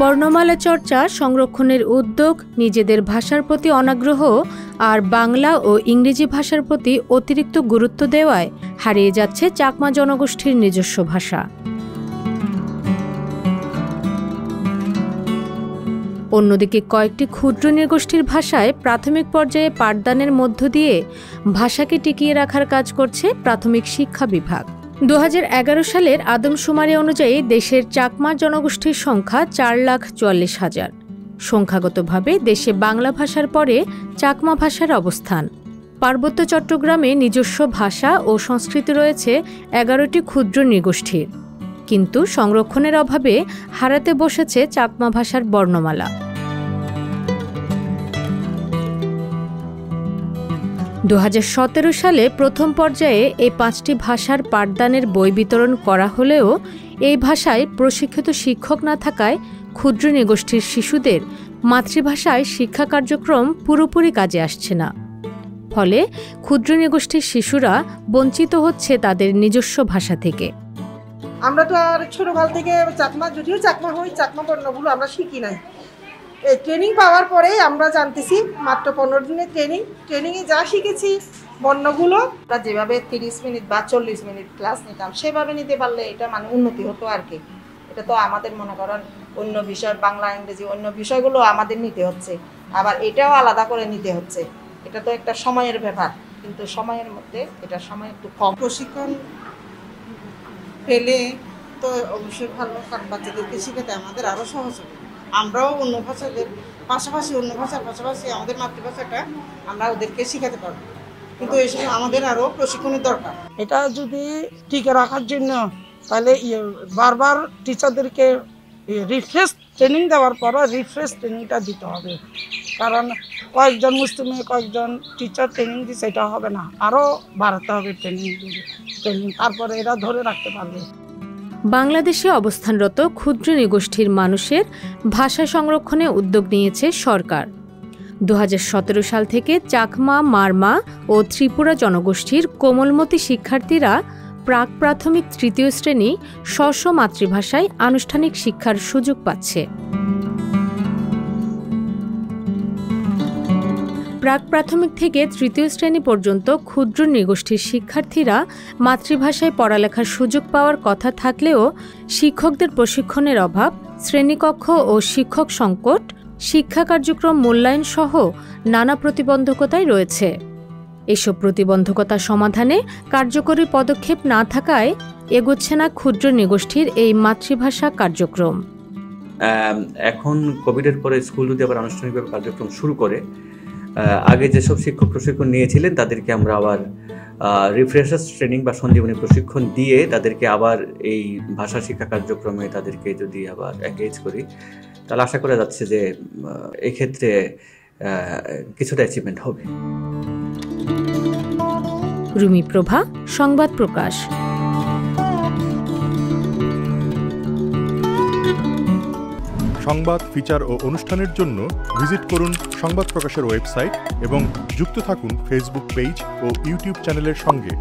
বর্ণমালা চর্চা, সংরক্ষণের উদ্যোগ, নিজেদের ভাষার প্রতি অনাগ্রহ আর বাংলা ও ইংরেজি ভাষার প্রতি অতিরিক্ত গুরুত্ব দেওয়ায় হারিয়ে যাচ্ছে চাকমা জনগোষ্ঠীর নিজস্ব ভাষা। অন্যদিকে কয়েকটি ক্ষুদ্র নৃগোষ্ঠীর ভাষায় প্রাথমিক পর্যায়ে পাঠদানের মধ্য দিয়ে ভাষাকে টিকিয়ে রাখার কাজ করছে প্রাথমিক শিক্ষা বিভাগ। 2011 সালের আদমশুমারি অনুযায়ী দেশের চাকমা জনগোষ্ঠীর সংখ্যা 4,44,000। সংখ্যাগতভাবে দেশে বাংলা ভাষার পরে চাকমা ভাষার অবস্থান। পার্বত্য চট্টগ্রামে নিজস্ব ভাষা ও সংস্কৃতি রয়েছে 11টি ক্ষুদ্র নৃগোষ্ঠীর, কিন্তু সংরক্ষণের অভাবে হারাতে বসেছে চাকমা ভাষার বর্ণমালা। 2017 সালে প্রথম পর্যায়ে এই 5টি ভাষার পাঠদানের বই বিতরণ করা হলেও এই ভাষায় প্রশিক্ষিত শিক্ষক না থাকায় ক্ষুদ্র নৃগোষ্ঠীর শিশুদের মাতৃভাষায় শিক্ষা কার্যক্রম পুরোপুরি কাজে আসছে না। ফলে ক্ষুদ্র নৃগোষ্ঠীর শিশুরা বঞ্চিত হচ্ছে তাদের নিজস্ব ভাষা থেকে। আমরা তো আর ছোটকাল থেকে চাকমা, যদিও চাকমা হই, চাকমা বর্ণগুলো আমরা শিখি নাই। এই ট্রেনিং পাওয়ার পরে আমরা জানতেছি, মাত্র 15 দিনের ট্রেনিংয়ে যা শিখেছি বর্ণগুলো আমরা যেভাবে 30 মিনিট বা 40 মিনিট ক্লাস নিতাম সেভাবে নিতে পারলে এটা মানে উন্নতি হতো আর কি। এটা তো আমাদের মনে করেন অন্য বিষয়, বাংলা ইংরেজি অন্য বিষয়গুলো আমাদের নিতে হচ্ছে, আবার এটাও আলাদা করে নিতে হচ্ছে। এটা তো একটা সময়ের ব্যাপার, কিন্তু সময়ের মধ্যে এটা সময় একটু কম। প্রশিক্ষণ পেলে তো অবশ্যই ভালো, কারণ বাচ্চাদেরকে শেখাতে আমাদের আরও সহজ হবে। আমরাও অন্য ভাষাদের পাশাপাশি, অন্য ভাষার পাশাপাশি আমাদের মাতৃভাষাটা আমরা ওদেরকে শেখাতে পারবো, কিন্তু এই সময় আমাদের আরও প্রশিক্ষণের দরকার। এটা যদি টিকে রাখার জন্য তাহলে বারবার টিচারদেরকে রিফ্রেশ ট্রেনিং দেওয়ার পরও রিফ্রেশ ট্রেনিংটা দিতে হবে, কারণ কয়েকজন মুসলিমে কয়েকজন টিচার ট্রেনিং দিচ্ছে এটা হবে না, আরও বাড়াতে হবে ট্রেনিং, তারপরে এরা ধরে রাখতে পারবে। বাংলাদেশে অবস্থানরত ক্ষুদ্র নৃগোষ্ঠীর মানুষের ভাষা সংরক্ষণে উদ্যোগ নিয়েছে সরকার। 2017 সাল থেকে চাকমা, মারমা ও ত্রিপুরা জনগোষ্ঠীর কোমলমতি শিক্ষার্থীরা প্রাক প্রাথমিক 3য় শ্রেণী স্ব মাতৃভাষায় আনুষ্ঠানিক শিক্ষার সুযোগ পাচ্ছে। প্রাক প্রাথমিক থেকে 3য় শ্রেণী পর্যন্ত ক্ষুদ্র নৃগোষ্ঠীর শিক্ষার্থীরা মাতৃভাষায় পড়ালেখার সুযোগ পাওয়ার কথা থাকলেও শিক্ষকদের প্রশিক্ষণের অভাব, শ্রেণীকক্ষ ও শিক্ষক সংকট, শিক্ষা কার্যক্রম মূল্যায়ন সহ নানা প্রতিবন্ধকতাই রয়েছে। এসব প্রতিবন্ধকতা সমাধানে কার্যকরী পদক্ষেপ না থাকায় এগোচ্ছে না ক্ষুদ্র নৃগোষ্ঠীর এই মাতৃভাষা কার্যক্রম। এখন কোভিডের পরে স্কুল যদি আবার আনুষ্ঠানিকভাবে কার্যক্রম শুরু করে, আগে যেসব শিক্ষক প্রশিক্ষণ নিয়েছিলেন তাদেরকে আমরা আবার রিফ্রেশার্স ট্রেনিং বা সঞ্জীবনী প্রশিক্ষণ দিয়ে তাদেরকে আবার এই ভাষা শিক্ষা কার্যক্রমে তাদেরকে যদি আবার এনগেজ করি, তাহলে আশা করা যাচ্ছে যে এই ক্ষেত্রে কিছুটা অ্যাচিভমেন্ট হবে। রুমি প্রভা, সংবাদ প্রকাশ। সংবাদ, ফিচার ও অনুষ্ঠানের জন্য ভিজিট করুন সংবাদ প্রকাশের ওয়েবসাইট এবং যুক্ত থাকুন ফেসবুক পেজ ও ইউটিউব চ্যানেলের সঙ্গে।